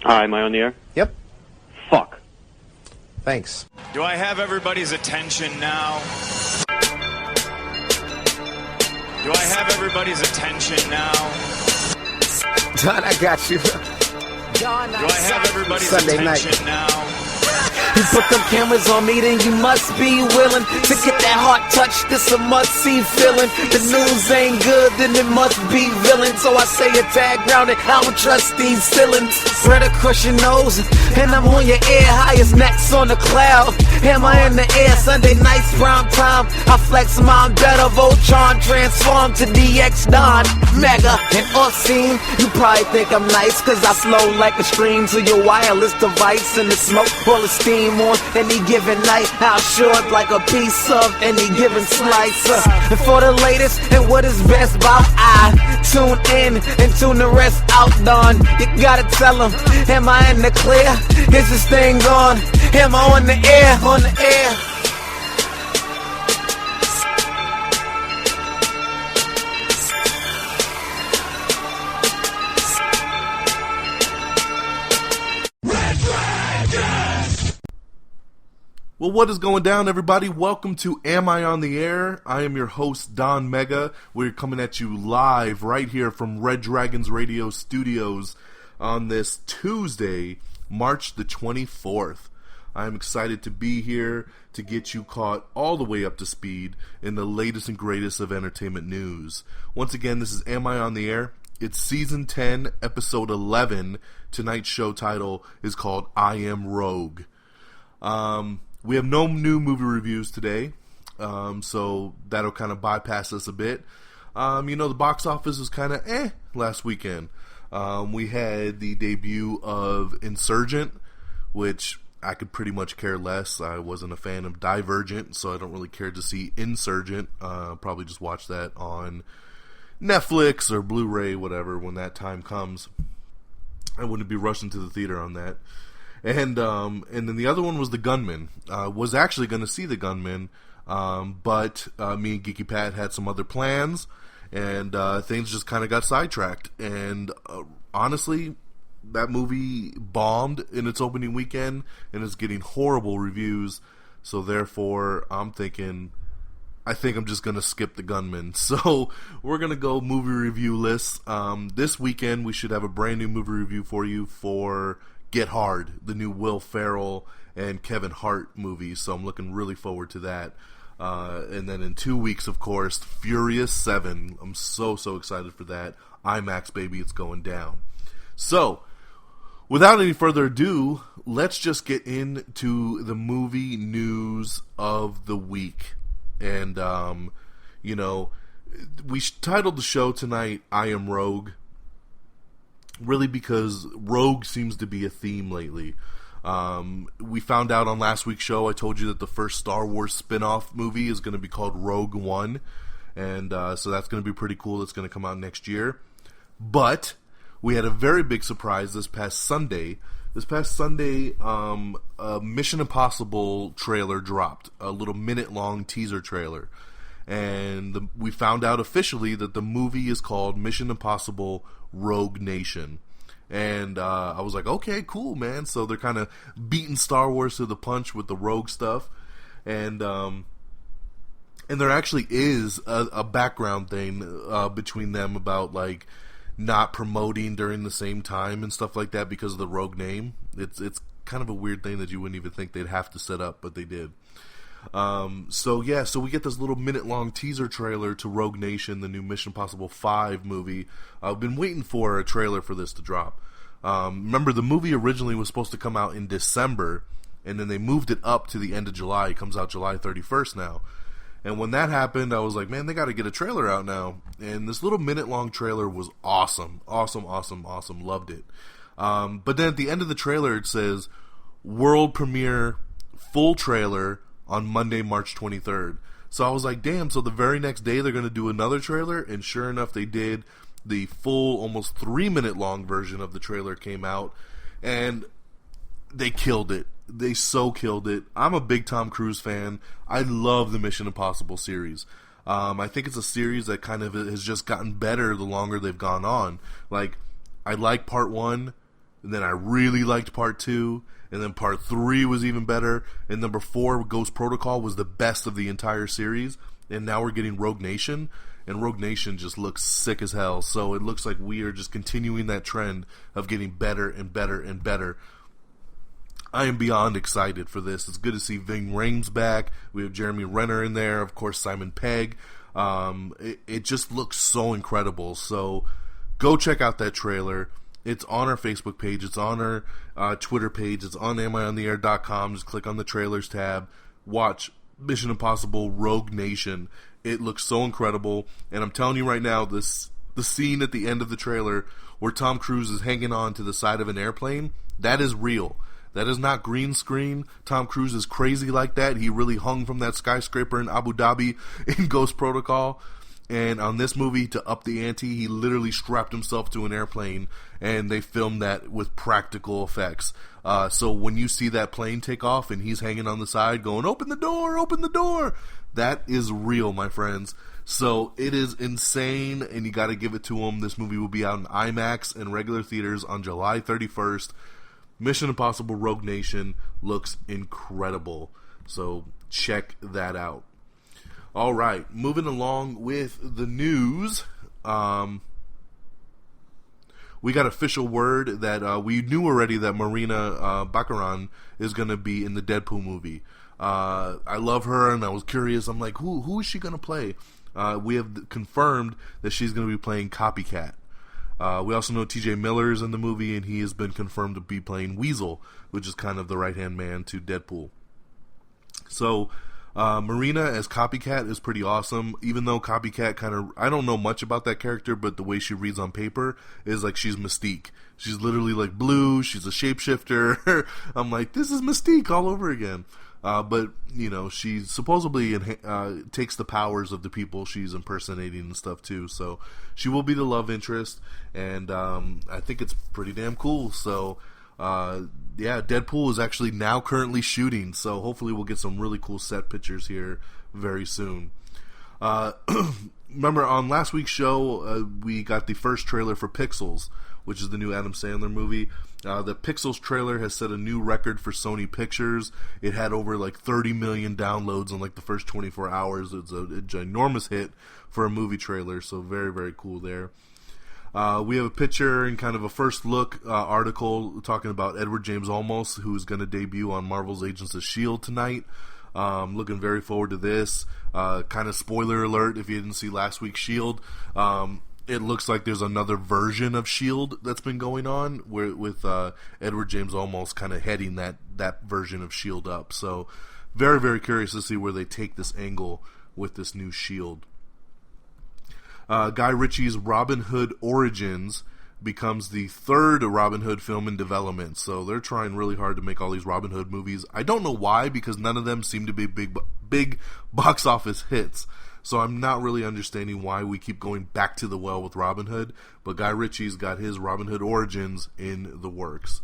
Hi, am I on the air? Yep. Fuck. Thanks. Do I have everybody's attention now? Do I have everybody's attention now? John, I got you. John, do I have everybody's Sunday attention night. now? You put them cameras on me, then you must be willing to get that heart touch. This a must-see feeling. The news ain't good, then it must be villain. So I say a tag grounded, I don't trust these ceilings. Spread across your nose, and I'm on your ear. Highest necks on the cloud. Hammer in the air, Sunday nights, prime time. I flex my better, Voltron transform to DX Don. Mega and obscene. You probably think I'm nice, cause I slow like a stream to your wireless device. And the smoke full of steam on any given night. I'll short like a piece of any given slice. And for the latest and what is best about, I tune in and tune the rest out, Don. You gotta tell them, am I in the clear? Is this thing on? Am I on the air? On the air. Well, what is going down, everybody? Welcome to Am I on the Air? I am your host, Don Mega. We're coming at you live right here from Red Dragons Radio Studios on this Tuesday, March the 24th. I'm excited to be here to get you caught all the way up to speed in the latest and greatest of entertainment news. Once again, this is Am I on the Air? It's Season 10, Episode 11. Tonight's show title is called I Am Rogue. We have no new movie reviews today, so that'll kind of bypass us a bit. The box office was kind of last weekend. We had the debut of Insurgent, which I could pretty much care less. I wasn't a fan of Divergent, so I don't really care to see Insurgent. Probably just watch that on Netflix or Blu-ray, whatever, when that time comes. I wouldn't be rushing to the theater on that. And then the other one was The Gunman. Was actually going to see The Gunman, but me and Geeky Pat had some other plans, and things just kind of got sidetracked. And honestly, that movie bombed in its opening weekend, and is getting horrible reviews. So therefore, I think I'm just going to skip The Gunman. So we're going to go movie review lists. This weekend, we should have a brand new movie review for you for Get Hard, the new Will Ferrell and Kevin Hart movie, so I'm looking really forward to that. And then in 2 weeks, of course, Furious 7. I'm so excited for that. IMAX, baby, it's going down. So, without any further ado, let's just get into the movie news of the week. And, we titled the show tonight, I Am Rogue. Really because Rogue seems to be a theme lately. We found out on last week's show, I told you that the first Star Wars spin-off movie is going to be called Rogue One. And so that's going to be pretty cool. It's going to come out next year. But we had a very big surprise this past Sunday. A Mission Impossible trailer dropped. A little minute-long teaser trailer. And we found out officially that the movie is called Mission Impossible Rogue Nation. And I was like, okay, cool, man. So they're kind of beating Star Wars to the punch with the Rogue stuff. And there actually is a background thing between them about, like, not promoting during the same time and stuff like that because of the Rogue name. It's kind of a weird thing that you wouldn't even think they'd have to set up, but they did. So we get this little minute-long teaser trailer to Rogue Nation, the new Mission Impossible 5 movie. I've been waiting for a trailer for this to drop. Remember, the movie originally was supposed to come out in December, and then they moved it up to the end of July. It comes out July 31st now. And when that happened, I was like, man, they got to get a trailer out now. And this little minute-long trailer was awesome. Awesome. Loved it. But then at the end of the trailer, it says, world premiere, full trailer, on Monday, March 23rd. So I was like, damn, so the very next day they're going to do another trailer? And sure enough, they did. The full, almost 3-minute long version of the trailer came out. And they killed it. They so killed it. I'm a big Tom Cruise fan. I love the Mission Impossible series. I think it's a series that kind of has just gotten better the longer they've gone on. Like, I like part 1. and then I really liked part 2, and then part 3 was even better, and number 4, Ghost Protocol, was the best of the entire series, and now we're getting Rogue Nation, and Rogue Nation just looks sick as hell, so it looks like we are just continuing that trend of getting better and better and better. I am beyond excited for this. It's good to see Ving Rhames back. We have Jeremy Renner in there, of course Simon Pegg. It just looks so incredible, so go check out that trailer. It's on our Facebook page, it's on our Twitter page, it's on amiontheair.com. Just click on the trailers tab, watch Mission Impossible Rogue Nation. It looks so incredible, and I'm telling you right now, the scene at the end of the trailer where Tom Cruise is hanging on to the side of an airplane, that is real. That is not green screen. Tom Cruise is crazy like that. He really hung from that skyscraper in Abu Dhabi in Ghost Protocol. And on this movie, to up the ante, he literally strapped himself to an airplane, and they filmed that with practical effects. So when you see that plane take off and he's hanging on the side going, open the door, that is real, my friends. So it is insane, and you got to give it to him. This movie will be out in IMAX and regular theaters on July 31st. Mission Impossible Rogue Nation looks incredible, so check that out. All right, moving along with the news. We got official word that we knew already that Marina Baccarin is going to be in the Deadpool movie. I love her, and I was curious. I'm like, who is she going to play? We have confirmed that she's going to be playing Copycat. We also know TJ Miller's in the movie, and he has been confirmed to be playing Weasel, which is kind of the right-hand man to Deadpool. So, Marina as Copycat is pretty awesome, even though Copycat kind of, I don't know much about that character, but the way she reads on paper is like she's Mystique. She's literally like blue, she's a shapeshifter. I'm like, this is Mystique all over again. But, you know, she supposedly takes the powers of the people she's impersonating and stuff, too. So, she will be the love interest, and I think it's pretty damn cool. So, yeah, Deadpool is actually now currently shooting, so hopefully we'll get some really cool set pictures here very soon. Remember, on last week's show, we got the first trailer for Pixels, which is the new Adam Sandler movie. The Pixels trailer has set a new record for Sony Pictures. It had over like 30 million downloads in like the first 24 hours. It's a ginormous hit for a movie trailer, so very, very cool there. We have a picture and kind of a first look article talking about Edward James Olmos, who's going to debut on Marvel's Agents of S.H.I.E.L.D. tonight. Looking very forward to this. Kind of spoiler alert if you didn't see last week's S.H.I.E.L.D. It looks like there's another version of S.H.I.E.L.D. that's been going on with Edward James Olmos kind of heading that version of S.H.I.E.L.D. up. So very, very curious to see where they take this angle with this new S.H.I.E.L.D. Guy Ritchie's Robin Hood Origins becomes the third Robin Hood film in development. So they're trying really hard to make all these Robin Hood movies. I don't know why, because none of them seem to be big box office hits. So I'm not really understanding why we keep going back to the well with Robin Hood. But Guy Ritchie's got his Robin Hood Origins in the works.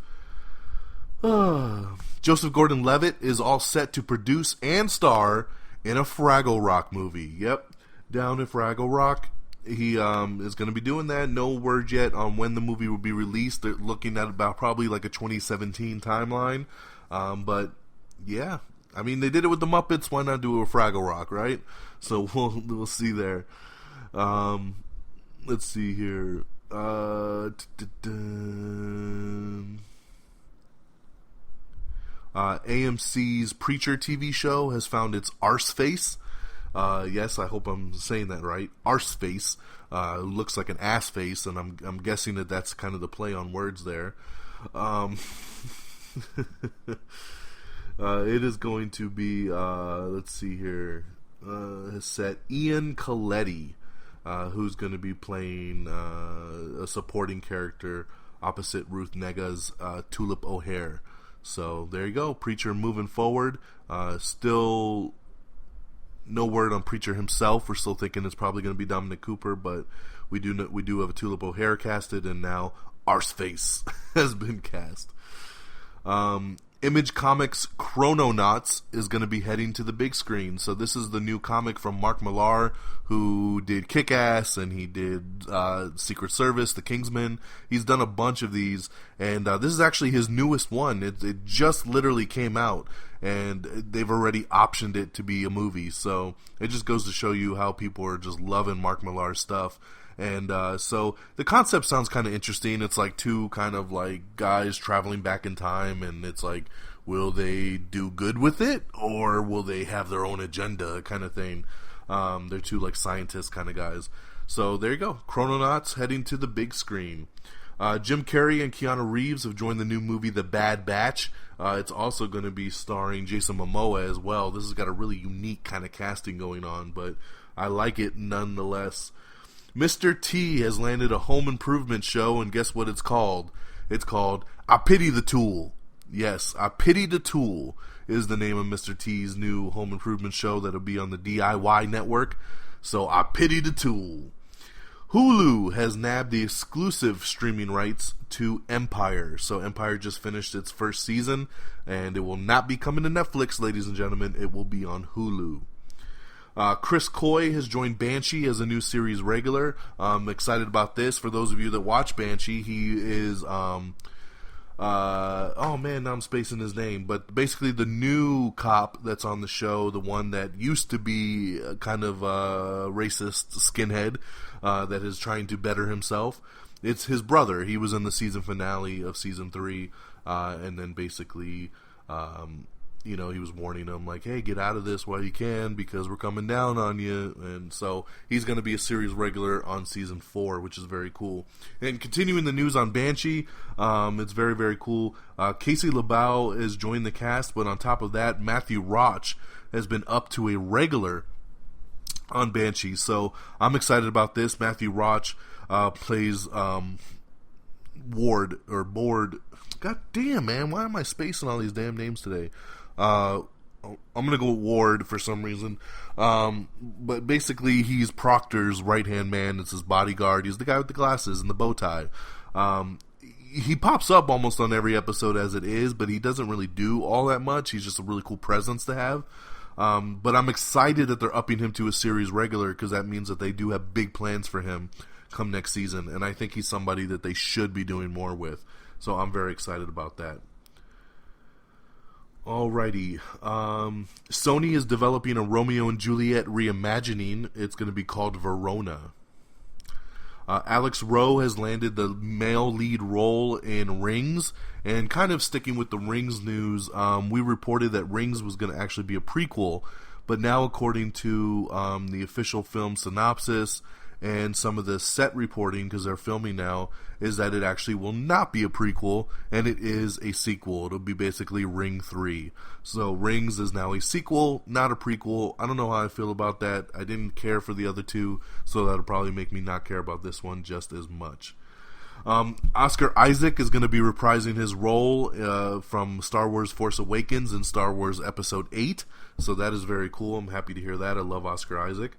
Joseph Gordon-Levitt is all set to produce and star in a Fraggle Rock movie. Yep, down in Fraggle Rock. He is going to be doing that. No word yet on when the movie will be released. They're looking at about probably like a 2017 timeline. But yeah, I mean, they did it with the Muppets. Why not do a Fraggle Rock, right? So we'll see there. Let's see here. AMC's Preacher TV show has found its arseface. Yes, I hope I'm saying that right. Arseface. Looks like an ass face, and I'm guessing that that's kind of the play on words there. It is going to be, let's see here, has set Ian Coletti, who's going to be playing a supporting character opposite Ruth Nega's Tulip O'Hare. So there you go, Preacher moving forward. Still no word on Preacher himself. We're still thinking it's probably going to be Dominic Cooper, but we do have a Tulip O'Hare casted, and now Arseface has been cast. Image Comics' Chrononauts is going to be heading to the big screen. So this is the new comic from Mark Millar, who did Kick-Ass, and he did Secret Service, The Kingsman. He's done a bunch of these, and this is actually his newest one. It just literally came out, and they've already optioned it to be a movie. So it just goes to show you how people are just loving Mark Millar's stuff. And so the concept sounds kind of interesting. It's like two kind of like guys traveling back in time, and it's like, will they do good with it, or will they have their own agenda kind of thing? They're two like scientist kind of guys. So there you go. Chrononauts heading to the big screen. Jim Carrey and Keanu Reeves have joined the new movie The Bad Batch. It's also going to be starring Jason Momoa as well. This has got a really unique kind of casting going on, but I like it nonetheless. Mr. T has landed a home improvement show, and guess what it's called? It's called I Pity the Tool. Yes, I Pity the Tool is the name of Mr. T's new home improvement show that'll be on the DIY network. So I Pity the Tool. Hulu has nabbed the exclusive streaming rights to Empire. So Empire just finished its first season, and it will not be coming to Netflix, ladies and gentlemen. It will be on Hulu. Chris Coy has joined Banshee as a new series regular. I'm excited about this. For those of you that watch Banshee, he is, oh man, now I'm spacing his name, but basically the new cop that's on the show, the one that used to be kind of a racist skinhead that is trying to better himself. It's his brother. He was in the season finale of season 3, and then basically, you know, he was warning him, like, hey, get out of this while you can, because we're coming down on you. And so he's going to be a series regular on season 4, which is very cool. And continuing the news on Banshee, it's very, very cool. Casey LaBelle has joined the cast, but on top of that, Matthew Roach has been up to a regular on Banshee. So I'm excited about this. Matthew Roach plays Ward, or Board. God damn, man, why am I spacing all these damn names today? I'm gonna go with Ward for some reason, but basically he's Proctor's right-hand man. It's his bodyguard. He's the guy with the glasses and the bow tie. He pops up almost on every episode as it is, but he doesn't really do all that much. He's just a really cool presence to have. But I'm excited that they're upping him to a series regular, because that means that they do have big plans for him come next season, and I think he's somebody that they should be doing more with. So I'm very excited about that. Alrighty. Sony is developing a Romeo and Juliet reimagining. It's going to be called Verona. Alex Rowe has landed the male lead role in Rings. And kind of sticking with the Rings news, we reported that Rings was going to actually be a prequel. But now, according to the official film synopsis and some of the set reporting, because they're filming now, is that it actually will not be a prequel, and it is a sequel. It'll be basically Ring 3. So Rings is now a sequel, not a prequel. I don't know how I feel about that. I didn't care for the other two, so that'll probably make me not care about this one just as much. Oscar Isaac is going to be reprising his role from Star Wars Force Awakens in Star Wars Episode 8, so that is very cool. I'm happy to hear that. I love Oscar Isaac.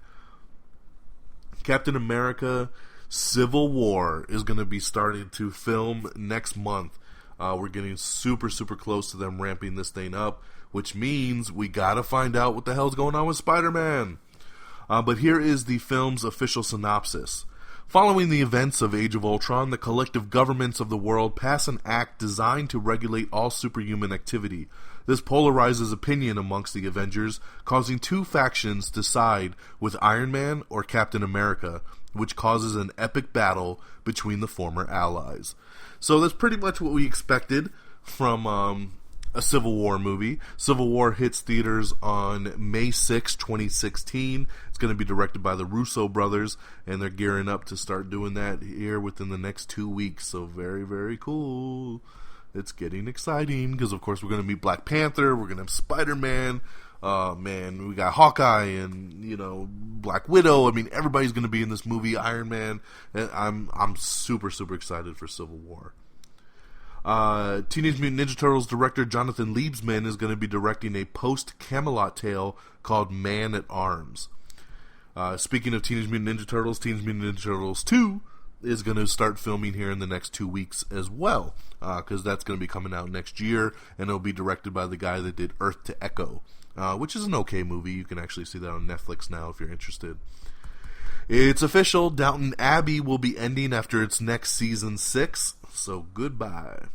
Captain America Civil War is going to be starting to film next month. We're getting super, super close to them ramping this thing up, which means we got to find out what the hell's going on with Spider-Man. But here is the film's official synopsis. Following the events of Age of Ultron, the collective governments of the world pass an act designed to regulate all superhuman activity. This polarizes opinion amongst the Avengers, causing two factions to side with Iron Man or Captain America, which causes an epic battle between the former allies. So that's pretty much what we expected from a Civil War movie. Civil War hits theaters on May 6, 2016. It's going to be directed by the Russo Brothers, and they're gearing up to start doing that here within the next 2 weeks. So very, very cool. It's getting exciting, because of course we're going to meet Black Panther, we're going to have Spider-Man, man, we got Hawkeye and, you know, Black Widow. I mean, everybody's going to be in this movie, Iron Man, and I'm super, super excited for Civil War. Teenage Mutant Ninja Turtles director Jonathan Liebsman is going to be directing a post-Camelot tale called Man at Arms. Speaking of Teenage Mutant Ninja Turtles 2 is going to start filming here in the next 2 weeks as well, because that's going to be coming out next year, and it'll be directed by the guy that did Earth to Echo, which is an okay movie. You can actually see that on Netflix now if you're interested. It's official, Downton Abbey will be ending after its next season 6, so goodbye.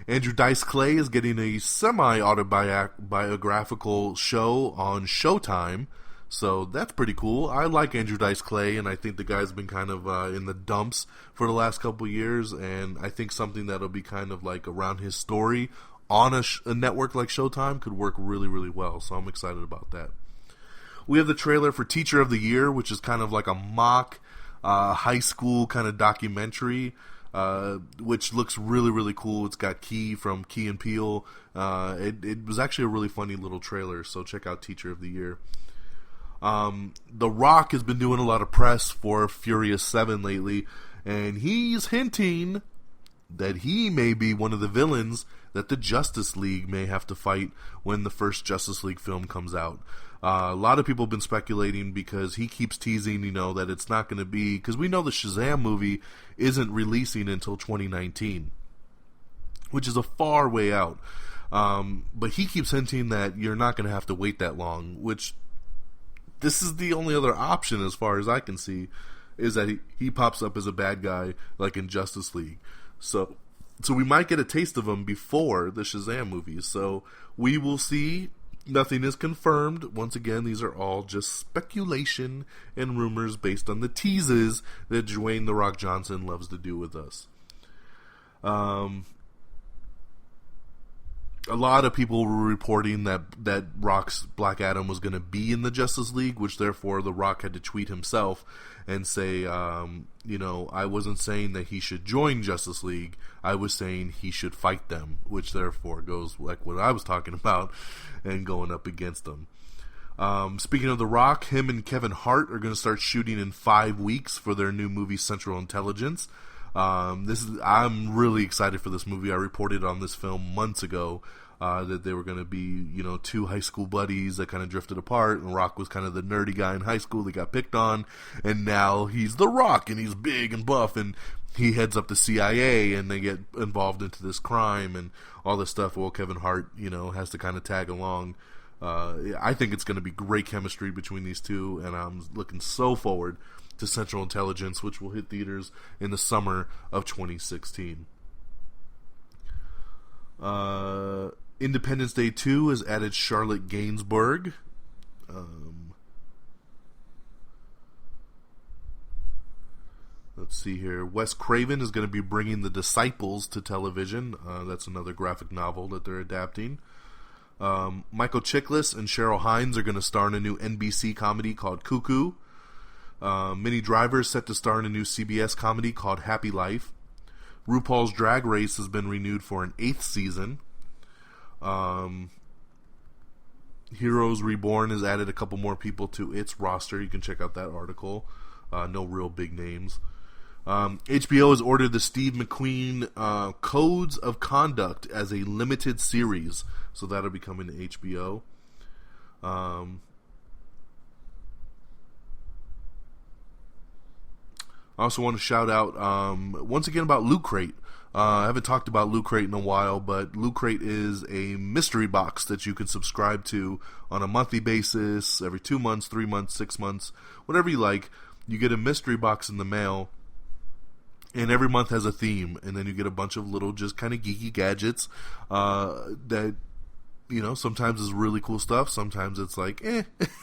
Andrew Dice Clay is getting a semi-autobiographical show on Showtime, so that's pretty cool. I like Andrew Dice Clay, and I think the guy's been kind of in the dumps for the last couple of years, and I think something that'll be kind of like around his story on a network like Showtime could work really, really well, so I'm excited about that. We have the trailer for Teacher of the Year, which is kind of like a mock high school kind of documentary, which looks really, really cool. It's got Key from Key and Peele. It was actually a really funny little trailer, so check out Teacher of the Year. The Rock has been doing a lot of press for Furious 7 lately, and he's hinting that he may be one of the villains that the Justice League may have to fight when the first Justice League film comes out. A lot of people have been speculating because he keeps teasing, that it's not going to be, because we know the Shazam movie isn't releasing until 2019, which is a far way out. But he keeps hinting that you're not going to have to wait that long, which this is the only other option as far as I can see, is that he pops up as a bad guy like in Justice League. So we might get a taste of him before the Shazam movies. So we will see. Nothing is confirmed. Once again, these are all just speculation and rumors based on the teases that Dwayne "The Rock" Johnson loves to do with us. A lot of people were reporting that Rock's Black Adam was going to be in the Justice League, which therefore The Rock had to tweet himself and say, I wasn't saying that he should join Justice League. I was saying he should fight them, which therefore goes like what I was talking about and going up against them. Speaking of The Rock, him and Kevin Hart are going to start shooting in 5 weeks for their new movie Central Intelligence. I'm really excited for this movie. I reported on this film months ago that they were going to be, two high school buddies that kind of drifted apart, and Rock was kind of the nerdy guy in high school that got picked on, and now he's The Rock, and he's big and buff, and he heads up the CIA, and they get involved into this crime and all this stuff. Well, Kevin Hart, has to kind of tag along. I think it's going to be great chemistry between these two, and I'm looking so forward to Central Intelligence, which will hit theaters in the summer of 2016. Independence Day 2 has added Charlotte Gainsbourg. Let's see here. Wes Craven is going to be bringing The Disciples to television. That's another graphic novel that they're adapting. Michael Chiklis and Cheryl Hines are going to star in a new NBC comedy called Cuckoo. Minnie Driver is set to star in a new CBS comedy called Happy Life. RuPaul's Drag Race has been renewed for an 8th season. Heroes Reborn has added a couple more people to its roster. You can check out that article. No real big names. HBO has ordered the Steve McQueen Codes of Conduct as a limited series, so that'll be coming to HBO. I also want to shout out once again about Loot Crate. I haven't talked about Loot Crate in a while, but Loot Crate is a mystery box that you can subscribe to on a monthly basis, every 2 months, 3 months, 6 months, whatever you like. You get a mystery box in the mail, and every month has a theme, and then you get a bunch of little just kind of geeky gadgets that, sometimes is really cool stuff, sometimes it's like,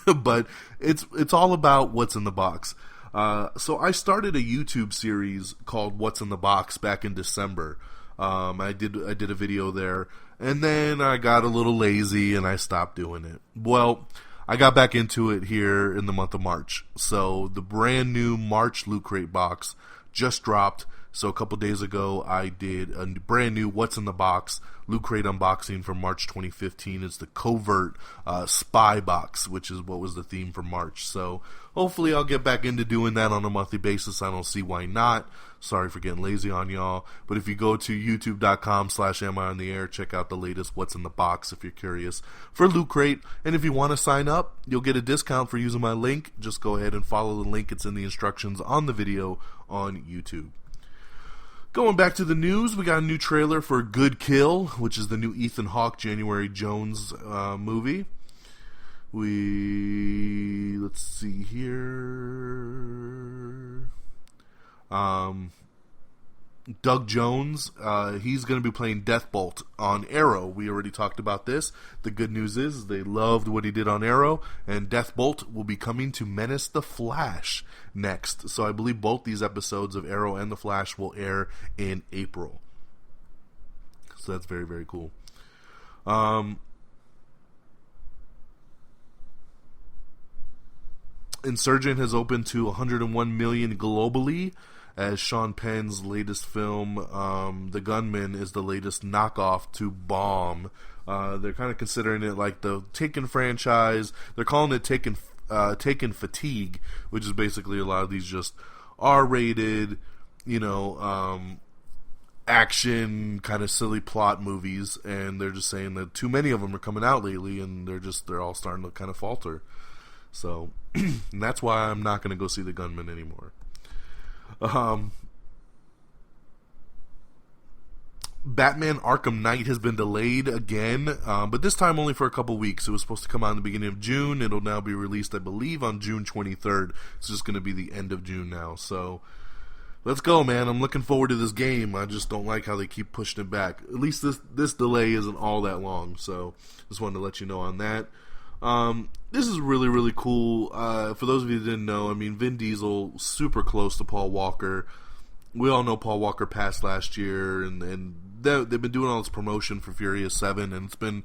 but it's all about what's in the box. So I started a YouTube series called What's in the Box back in December. I did a video there, and then I got a little lazy and I stopped doing it. Well, I got back into it here in the month of March. So the brand new March Loot Crate box just dropped. So a couple days ago, I did a brand new What's in the Box Loot Crate unboxing from March 2015. It's the Covert Spy Box, which is what was the theme for March. So hopefully I'll get back into doing that on a monthly basis. I don't see why not. Sorry for getting lazy on y'all. But if you go to youtube.com/amiontheair, check out the latest What's in the Box if you're curious for Loot Crate. And if you want to sign up, you'll get a discount for using my link. Just go ahead and follow the link. It's in the instructions on the video on YouTube. Going back to the news, we got a new trailer for Good Kill, which is the new Ethan Hawke, January Jones movie. Let's see here. Doug Jones, he's going to be playing Deathbolt on Arrow. We already talked about this. The good news is they loved what he did on Arrow, and Deathbolt will be coming to Menace the Flash next. So I believe both these episodes of Arrow and the Flash will air in April. So that's very, very cool. Insurgent has opened to 101 million globally, as Sean Penn's latest film, The Gunman, is the latest knockoff to Bomb. They're kind of considering it like the Taken franchise. They're calling it Taken Fatigue, which is basically a lot of these just R-rated, action kind of silly plot movies, and they're just saying that too many of them are coming out lately, and they're all starting to kind of falter. So, and that's why I'm not going to go see The Gunman anymore. Batman Arkham Knight has been delayed again, but this time only for a couple weeks. It was supposed to come out in the beginning of June. It'll now be released, I believe, on June 23rd. It's just going to be the end of June now. So, let's go, man. I'm looking forward to this game. I just don't like how they keep pushing it back. At least this delay isn't all that long. So, just wanted to let you know on that. This is really, really cool. For those of you who didn't know, Vin Diesel, super close to Paul Walker. We all know Paul Walker passed last year, and they've been doing all this promotion for Furious 7, and it's been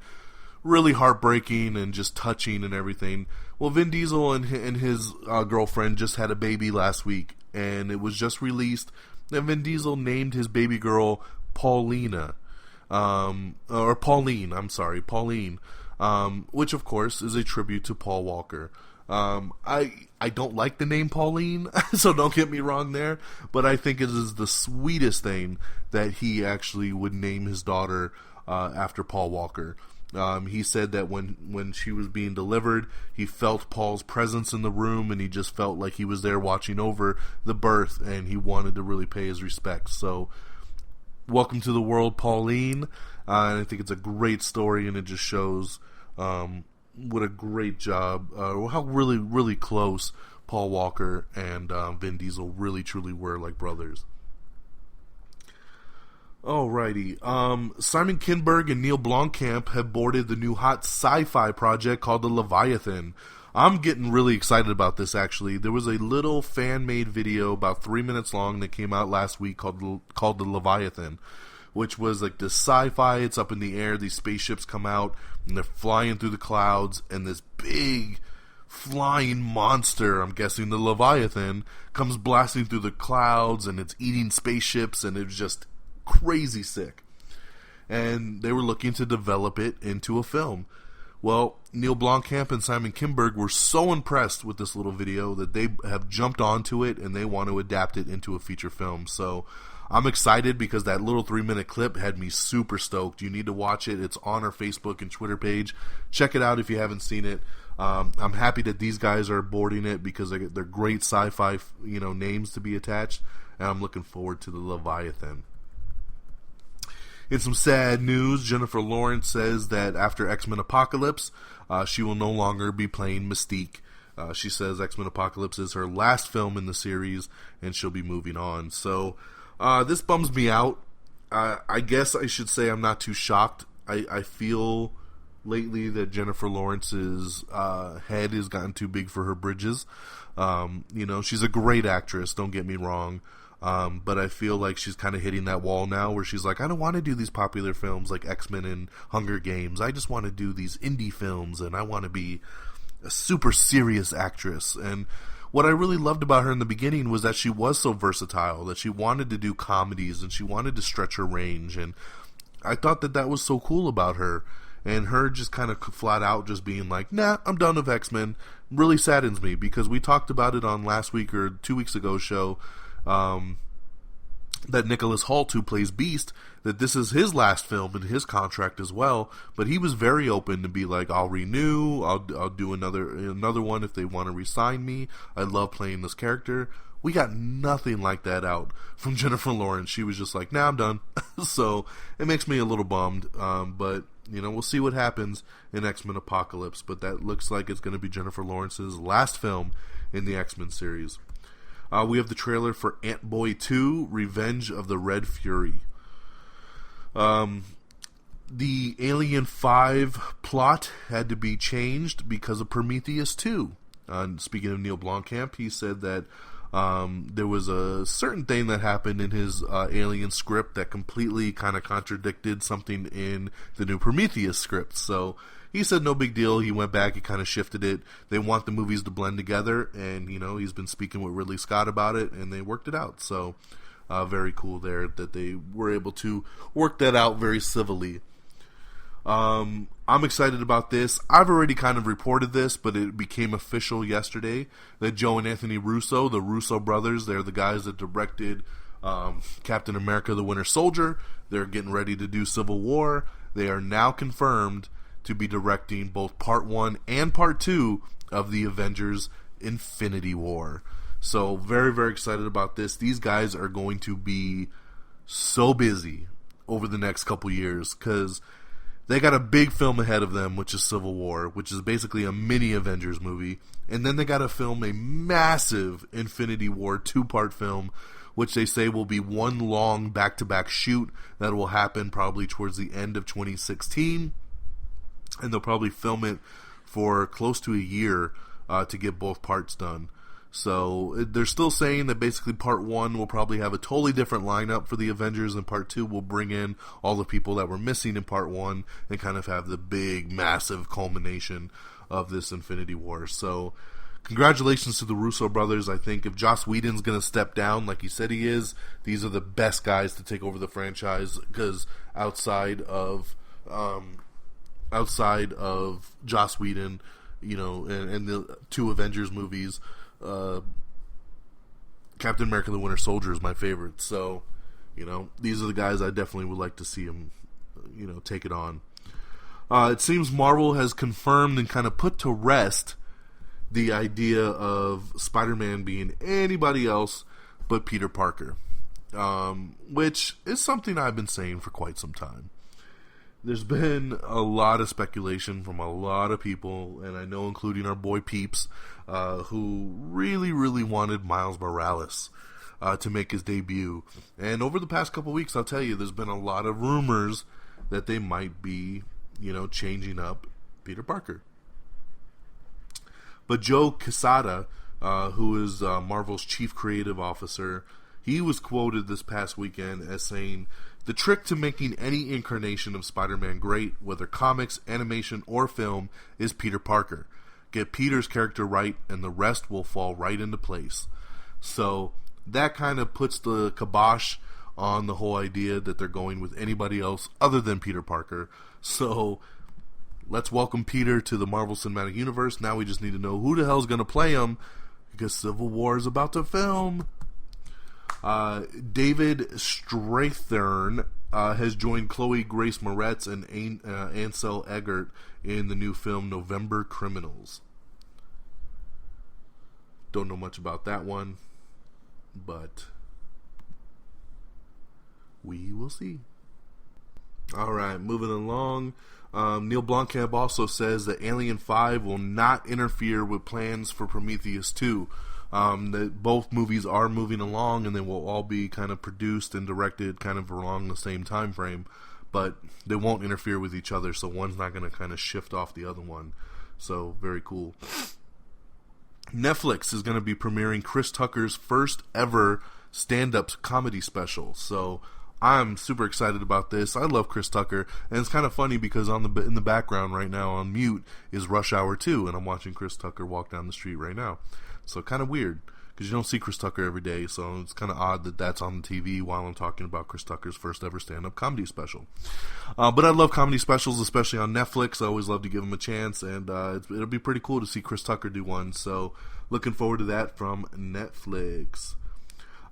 really heartbreaking and just touching and everything. Well, Vin Diesel and his girlfriend just had a baby last week, and it was just released, and Vin Diesel named his baby girl Pauline, which of course is a tribute to Paul Walker. I don't like the name Pauline, so don't get me wrong there, but I think it is the sweetest thing that he actually would name his daughter after Paul Walker. He said that when she was being delivered, he felt Paul's presence in the room, and he just felt like he was there watching over the birth, and he wanted to really pay his respects. So, welcome to the world, Pauline. And I think it's a great story, and it just shows what a great job, how really, really close Paul Walker and Vin Diesel really, truly were like brothers. Alrighty. Simon Kinberg and Neil Blomkamp have boarded the new hot sci-fi project called The Leviathan. I'm getting really excited about this, actually. There was a little fan-made video about 3 minutes long that came out last week called The Leviathan, which was like this sci-fi. It's up in the air. These spaceships come out, and they're flying through the clouds, and this big flying monster, I'm guessing the Leviathan, comes blasting through the clouds, and it's eating spaceships, and it's just crazy sick. And they were looking to develop it into a film. Well, Neil Blomkamp and Simon Kinberg were so impressed with this little video that they have jumped onto it, and they want to adapt it into a feature film. So I'm excited because that little 3-minute clip had me super stoked. You need to watch it. It's on our Facebook and Twitter page. Check it out if you haven't seen it. I'm happy that these guys are boarding it because they're great sci-fi, names to be attached, and I'm looking forward to the Leviathan. In some sad news, Jennifer Lawrence says that after X-Men Apocalypse, she will no longer be playing Mystique. She says X-Men Apocalypse is her last film in the series, and she'll be moving on. So, this bums me out. I guess I should say I'm not too shocked. I feel lately that Jennifer Lawrence's head has gotten too big for her bridges. She's a great actress, don't get me wrong. But I feel like she's kind of hitting that wall now where she's like, I don't want to do these popular films like X-Men and Hunger Games. I just want to do these indie films, and I want to be a super serious actress. And what I really loved about her in the beginning was that she was so versatile, that she wanted to do comedies and she wanted to stretch her range, and I thought that was so cool about her. And her just kind of flat out just being like, nah, I'm done with X-Men, really saddens me, because we talked about it on last week or 2 weeks ago show, that Nicholas Hoult, who plays Beast, that this is his last film and his contract as well, but he was very open to be like, I'll renew, I'll do another one if they want to re-sign me, I love playing this character. We got nothing like that out from Jennifer Lawrence. She was just like, nah, I'm done. So it makes me a little bummed, but we'll see what happens in X-Men Apocalypse, but that looks like it's going to be Jennifer Lawrence's last film in the X-Men series. We have the trailer for Ant-Boy 2, Revenge of the Red Fury. The Alien 5 plot had to be changed because of Prometheus 2. Speaking of Neil Blomkamp, he said that there was a certain thing that happened in his Alien script that completely kind of contradicted something in the new Prometheus script. So he said no big deal. He went back, he kind of shifted it. They want the movies to blend together, and he's been speaking with Ridley Scott about it, and they worked it out. So very cool there that they were able to work that out very civilly. I'm excited about this. I've already kind of reported this, but it became official yesterday that Joe and Anthony Russo, the Russo Brothers, they're the guys that directed Captain America the Winter Soldier. They're getting ready to do Civil War. They are now confirmed to be directing both Part 1 and Part 2 of the Avengers Infinity War. So very, very excited about this. These guys are going to be so busy over the next couple years because they got a big film ahead of them, which is Civil War, which is basically a mini Avengers movie. And then they got to film a massive Infinity War 2-part film, which they say will be one long back-to-back shoot that will happen probably towards the end of 2016. And they'll probably film it for close to a year to get both parts done. So they're still saying that basically Part 1 will probably have a totally different lineup for the Avengers, and Part 2 will bring in all the people that were missing in Part 1 and kind of have the big, massive culmination of this Infinity War. So congratulations to the Russo brothers. I think if Joss Whedon's going to step down like he said he is, these are the best guys to take over the franchise, because outside of Joss Whedon, and the two Avengers movies, Captain America the Winter Soldier is my favorite. So, these are the guys I definitely would like to see him, take it on. It seems Marvel has confirmed and kind of put to rest the idea of Spider-Man being anybody else but Peter Parker, which is something I've been saying for quite some time. There's been a lot of speculation from a lot of people, and I know including our boy Peeps, who really, really wanted Miles Morales to make his debut. And over the past couple weeks, I'll tell you, there's been a lot of rumors that they might be, changing up Peter Parker. But Joe Quesada, who is Marvel's chief creative officer, he was quoted this past weekend as saying, "The trick to making any incarnation of Spider-Man great, whether comics, animation, or film, is Peter Parker. Get Peter's character right, and the rest will fall right into place." So that kind of puts the kibosh on the whole idea that they're going with anybody else other than Peter Parker. So let's welcome Peter to the Marvel Cinematic Universe. Now we just need to know who the hell's going to play him, because Civil War is about to film. David Strathairn has joined Chloe Grace Moretz and Ansel Elgort in the new film November Criminals. Don't know much about that one, but we will see. Alright, moving along. Neil Blomkamp also says that Alien 5 will not interfere with plans for Prometheus 2. That both movies are moving along, and they will all be kind of produced and directed kind of along the same time frame, but they won't interfere with each other, so one's not going to kind of shift off the other one. So very cool. Netflix is going to be premiering Chris Tucker's first ever stand-up comedy special, so I'm super excited about this. I love Chris Tucker, and it's kind of funny because in the background right now on mute is Rush Hour 2, and I'm watching Chris Tucker walk down the street right now. So kind of weird, because you don't see Chris Tucker every day, so it's kind of odd that that's on the TV while I'm talking about Chris Tucker's first ever stand-up comedy special. But I love comedy specials, especially on Netflix. I always love to give them a chance, and it'll be pretty cool to see Chris Tucker do one, so looking forward to that from Netflix.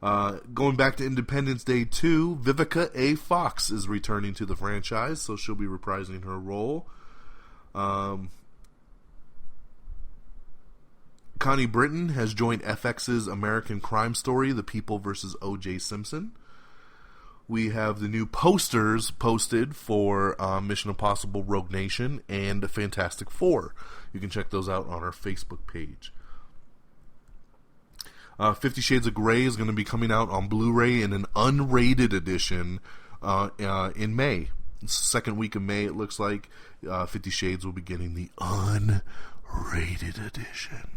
Going back to Independence Day 2, Vivica A. Fox is returning to the franchise, so she'll be reprising her role. Connie Britton has joined FX's American Crime Story, The People vs. O.J. Simpson. We have the new posters posted for Mission Impossible Rogue Nation and Fantastic Four. You can check those out on our Facebook page. 50 Shades of Grey is going to be coming out on Blu-ray in an unrated edition in May. It's the second week of May, it looks like. 50 Shades will be getting the unrated edition.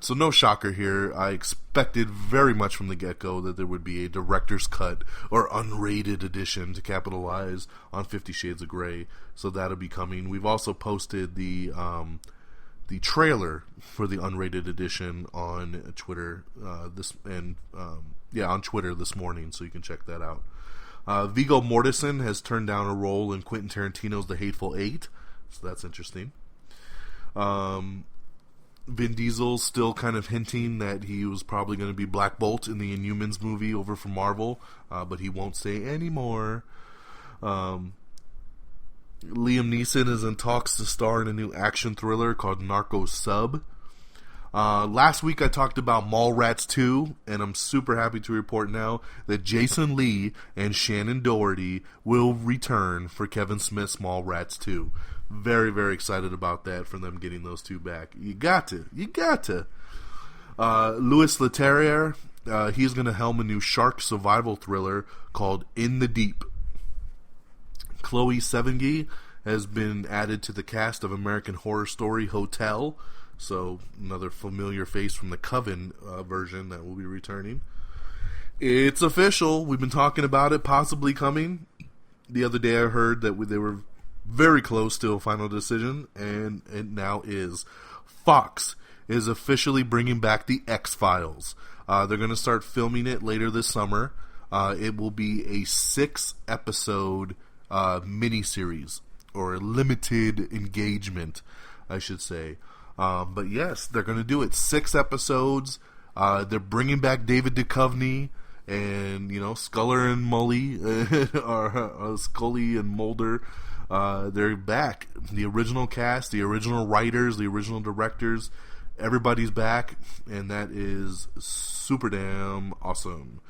So no shocker here. I expected very much from the get-go that there would be a director's cut or unrated edition to capitalize on 50 Shades of Grey. So that'll be coming. We've also posted the trailer for the unrated edition on Twitter on Twitter this morning, so you can check that out. Viggo Mortensen has turned down a role in Quentin Tarantino's The Hateful Eight, so that's interesting. Vin Diesel still kind of hinting that he was probably going to be Black Bolt in the Inhumans movie over from Marvel, but he won't say anymore. Liam Neeson is in talks to star in a new action thriller called Narco Sub. Last week I talked about Mallrats 2, and I'm super happy to report now that Jason Lee and Shannon Doherty will return for Kevin Smith's Mallrats 2. Very, very excited about that, for them getting those two back. You got to. Louis Leterrier, he's going to helm a new shark survival thriller called In the Deep. Chloe Sevigny has been added to the cast of American Horror Story Hotel, so another familiar face from the Coven version that will be returning. It's official. We've been talking about it possibly coming. The other day I heard that they were very close to a final decision, and it now is. Fox is officially bringing back the X-Files. They're going to start filming it later this summer. It will be a 6-episode miniseries, or limited engagement, I should say. But yes, they're going to do it. 6 episodes. They're bringing back David Duchovny and, Sculler and Mully, or Scully and Mulder. They're back. The original cast, the original writers, the original directors, everybody's back, and that is super damn awesome.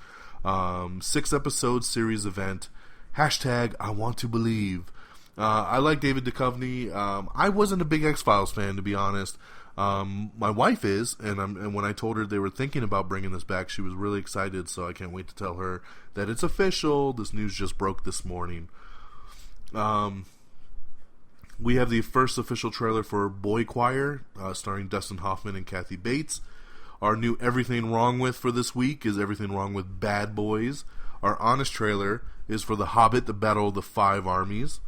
6-episode series event. Hashtag I want to believe. I like David Duchovny. I wasn't a big X-Files fan, to be honest. My wife is, and when I told her they were thinking about bringing this back, she was really excited, so I can't wait to tell her that it's official. This news just broke this morning. We have the first official trailer for Boy Choir, starring Dustin Hoffman and Kathy Bates. Our new Everything Wrong With for this week is Everything Wrong With Bad Boys. Our honest trailer is for The Hobbit, The Battle of the Five Armies.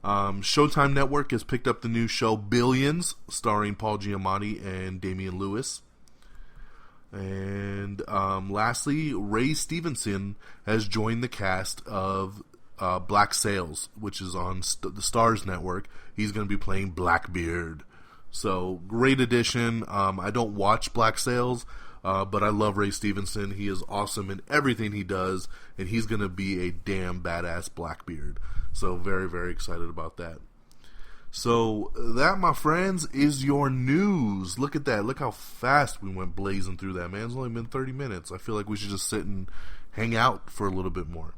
Showtime Network has picked up the new show Billions, starring Paul Giamatti and Damian Lewis. And lastly, Ray Stevenson has joined the cast of Black Sails, which is on the Starz Network. He's going to be playing Blackbeard. So, great addition. I don't watch Black Sails, but I love Ray Stevenson. He is awesome in everything he does, and he's going to be a damn badass Blackbeard. So, very, very excited about that. So, that, my friends, is your news. Look at that. Look how fast we went blazing through that, man. It's only been 30 minutes. I feel like we should just sit and hang out for a little bit more.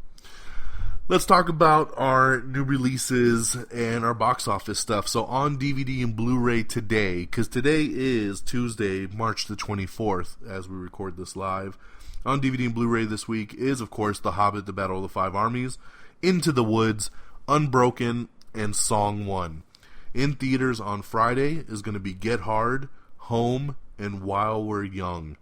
Let's talk about our new releases and our box office stuff. So on DVD and Blu-ray today, because today is Tuesday, March the 24th, as we record this live. On DVD and Blu-ray this week is, of course, The Hobbit, The Battle of the Five Armies, Into the Woods, Unbroken, and Song 1. In theaters on Friday is going to be Get Hard, Home, and While We're Young.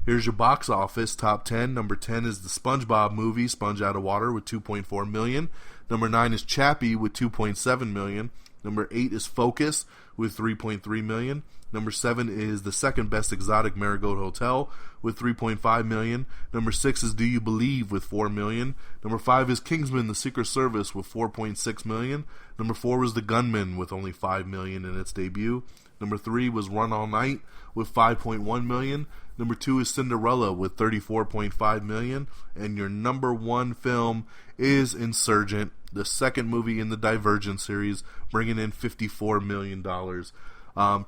Here's your box office top 10. Number 10 is the SpongeBob movie, Sponge Out of Water, with $2.4 million. Number 9 is Chappie with $2.7 million. Number 8 is Focus with $3.3 million. Number 7 is The Second Best Exotic Marigold Hotel with $3.5 million. Number 6 is Do You Believe with $4 million. Number 5 is Kingsman: The Secret Service with $4.6 million. Number 4 was The Gunman with only $5 million in its debut. Number 3 was Run All Night with $5.1 million. Number 2 is Cinderella with $34.5 million. And your number 1 film is Insurgent, the second movie in the Divergent series, bringing in $54 million.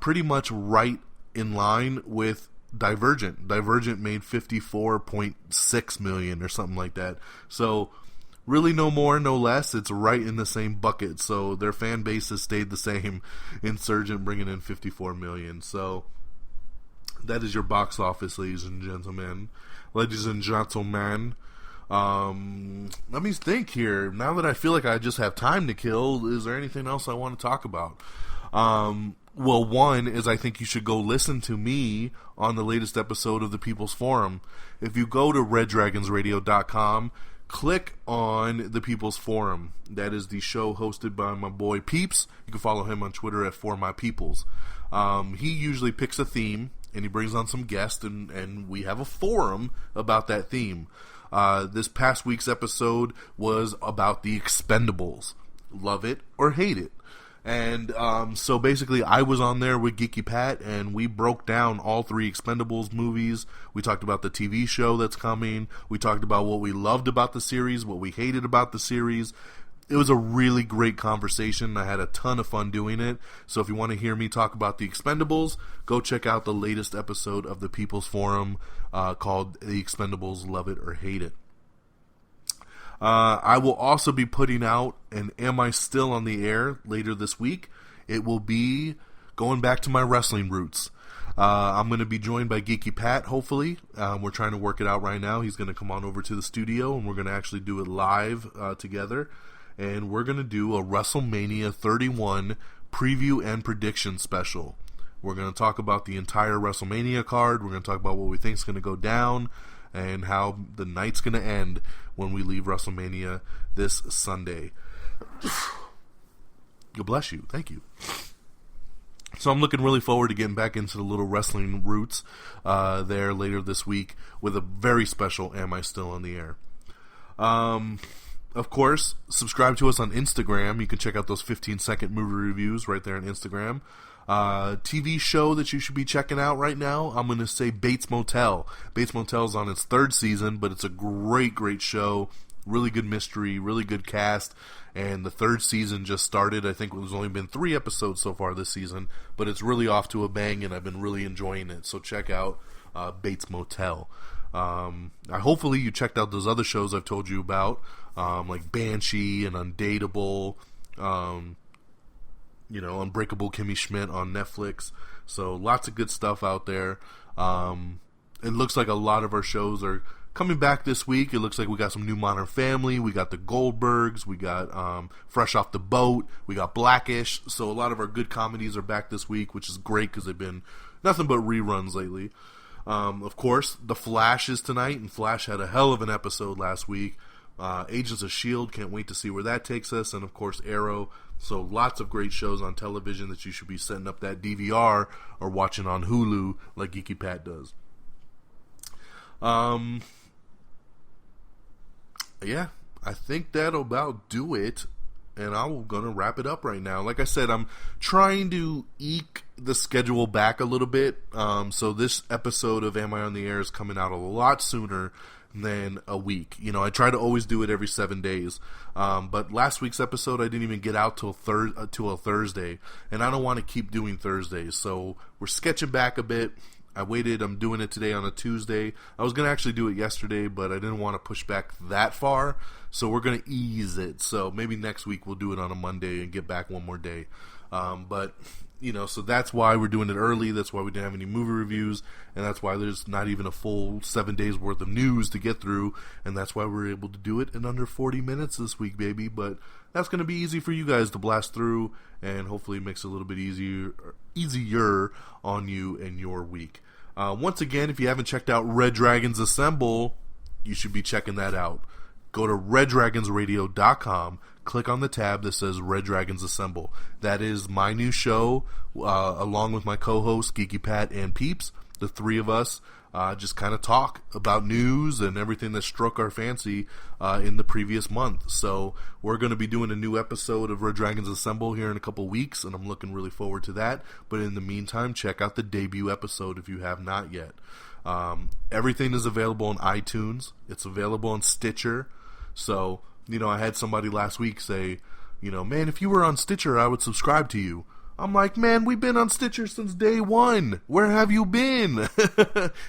Pretty much right in line with Divergent. Divergent made $54.6 million or something like that. So really no more, no less. It's right in the same bucket. So their fan base has stayed the same. Insurgent bringing in $54 million. So that is your box office, ladies and gentlemen. Ladies and gentlemen. Let me think here. Now that I feel like I just have time to kill, is there anything else I want to talk about? Well, one is I think you should go listen to me on the latest episode of the People's Forum. If you go to reddragonsradio.com, click on the People's Forum. That is the show hosted by my boy Peeps. You can follow him on Twitter at ForMyPeoples. He usually picks a theme, and he brings on some guests, and we have a forum about that theme. This past week's episode was about the Expendables. Love it or hate it. And so basically I was on there with Geeky Pat, and we broke down all 3 Expendables movies. We talked about the TV show that's coming. We talked about what we loved about the series, what we hated about the series. It was a really great conversation. I had a ton of fun doing it. So if you want to hear me talk about the Expendables, go check out the latest episode of the People's Forum called The Expendables, Love It or Hate It. I will also be putting out an Am I Still on the Air later this week. It will be going back to my wrestling roots. I'm going to be joined by Geeky Pat, hopefully. We're trying to work it out right now. He's going to come on over to the studio, and we're going to actually do it live together. And we're going to do a WrestleMania 31 preview and prediction special. We're going to talk about the entire WrestleMania card. We're going to talk about what we think is going to go down and how the night's going to end when we leave WrestleMania this Sunday. God bless you. Thank you. So I'm looking really forward to getting back into the little wrestling roots there later this week with a very special Am I Still on the Air? Of course, subscribe to us on Instagram. You can check out those 15-second movie reviews right there on Instagram. TV show that you should be checking out right now, I'm going to say Bates Motel. Bates Motel is on its 3rd season, but it's a great, great show. Really good mystery, really good cast, and the 3rd season just started. I think there's only been 3 episodes so far this season, but it's really off to a bang, and I've been really enjoying it. So check out Bates Motel. Hopefully you checked out those other shows I've told you about, like Banshee and Undateable, Unbreakable Kimmy Schmidt on Netflix. So lots of good stuff out there. It looks like a lot of our shows are coming back this week. It looks like we got some new Modern Family. We got the Goldbergs. We got Fresh Off the Boat. We got Blackish. So a lot of our good comedies are back this week, which is great because they've been nothing but reruns lately. Of course, The Flash is tonight, and Flash had a hell of an episode last week. Agents of S.H.I.E.L.D., can't wait to see where that takes us. And of course, Arrow. So lots of great shows on television that you should be setting up that DVR or watching on Hulu like Geeky Pat does. Yeah, I think that'll about do it. And I'm going to wrap it up right now. Like I said, I'm trying to eke the schedule back a little bit. So this episode of Am I on the Air is coming out a lot sooner than a week. I try to always do it every 7 days. But last week's episode, I didn't even get out till a Thursday. And I don't want to keep doing Thursdays. So we're sketching back a bit. I waited. I'm doing it today on a Tuesday. I was going to actually do it yesterday, but I didn't want to push back that far. So we're going to ease it. So maybe next week we'll do it on a Monday and get back one more day. But so that's why we're doing it early. That's why we didn't have any movie reviews. And that's why there's not even a full 7 days worth of news to get through. And that's why we're able to do it in under 40 minutes this week, baby. But that's going to be easy for you guys to blast through. And hopefully it makes it a little bit easier on you and your week. Once again, if you haven't checked out Red Dragons Assemble, you should be checking that out. go to reddragonsradio.com, click on the tab that says Red Dragons Assemble. That is my new show, along with my co-hosts, Geeky Pat and Peeps. The three of us just kind of talk about news and everything that struck our fancy in the previous month. So we're going to be doing a new episode of Red Dragons Assemble here in a couple weeks, and I'm looking really forward to that. But in the meantime, check out the debut episode if you have not yet. Everything is available on iTunes. It's available on Stitcher. So, I had somebody last week say, man, if you were on Stitcher, I would subscribe to you. I'm like, man, we've been on Stitcher since day one. Where have you been?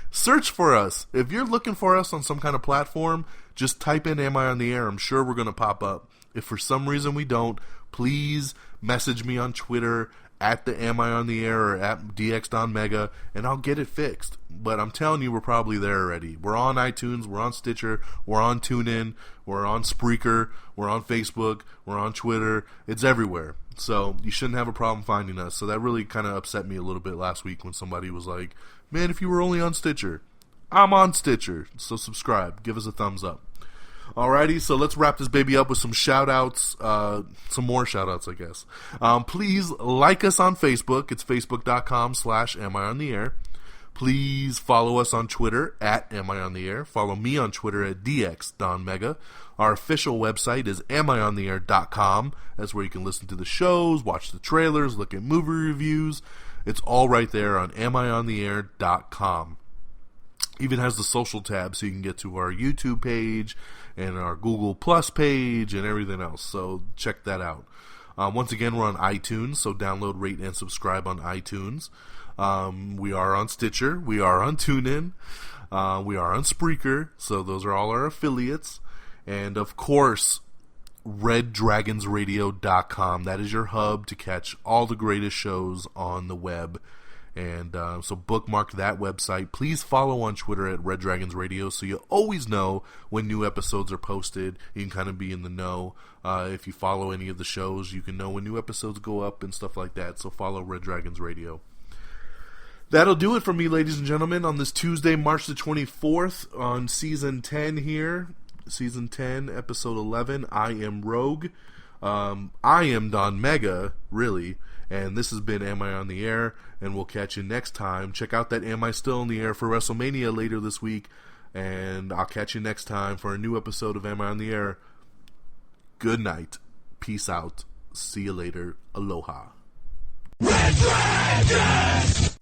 Search for us. If you're looking for us on some kind of platform, just type in Am I on the Air? I'm sure we're going to pop up. If for some reason we don't, please message me on Twitter at the Am I on the Air or at DXDonMega, and I'll get it fixed. But I'm telling you, we're probably there already. We're on iTunes, we're on Stitcher, we're on TuneIn, we're on Spreaker, we're on Facebook, we're on Twitter. It's everywhere. So you shouldn't have a problem finding us. So that really kind of upset me a little bit last week when somebody was like, man, if you were only on Stitcher. I'm on Stitcher. So subscribe. Give us a thumbs up. Alrighty, so let's wrap this baby up with some shout-outs, some more shout-outs, I guess. Please like us on Facebook. It's facebook.com/AmIOnTheAir. Please follow us on Twitter at AmIOnTheAir. Follow me on Twitter at DXDonMega. Our official website is amiontheair.com. That's where you can listen to the shows, watch the trailers, look at movie reviews. It's all right there on amiontheair.com. Even has the social tab so you can get to our YouTube page and our Google Plus page and everything else. So check that out. Once again, we're on iTunes, so download, rate, and subscribe on iTunes. We are on Stitcher. We are on TuneIn. We are on Spreaker. So those are all our affiliates. And, of course, reddragonsradio.com. That is your hub to catch all the greatest shows on the web. And so bookmark that website. Please follow on Twitter at Red Dragons Radio so you always know when new episodes are posted. You can kind of be in the know. If you follow any of the shows, you can know when new episodes go up and stuff like that. So follow Red Dragons Radio. That'll do it for me, ladies and gentlemen, on this Tuesday, March the 24th, on Season 10 here. Season 10, Episode 11, I Am Rogue. I am Don Mega, really. And this has been Am I on the Air? And we'll catch you next time. Check out that Am I Still on the Air for WrestleMania later this week. And I'll catch you next time for a new episode of Am I on the Air? Good night. Peace out. See you later. Aloha. Red Dragons!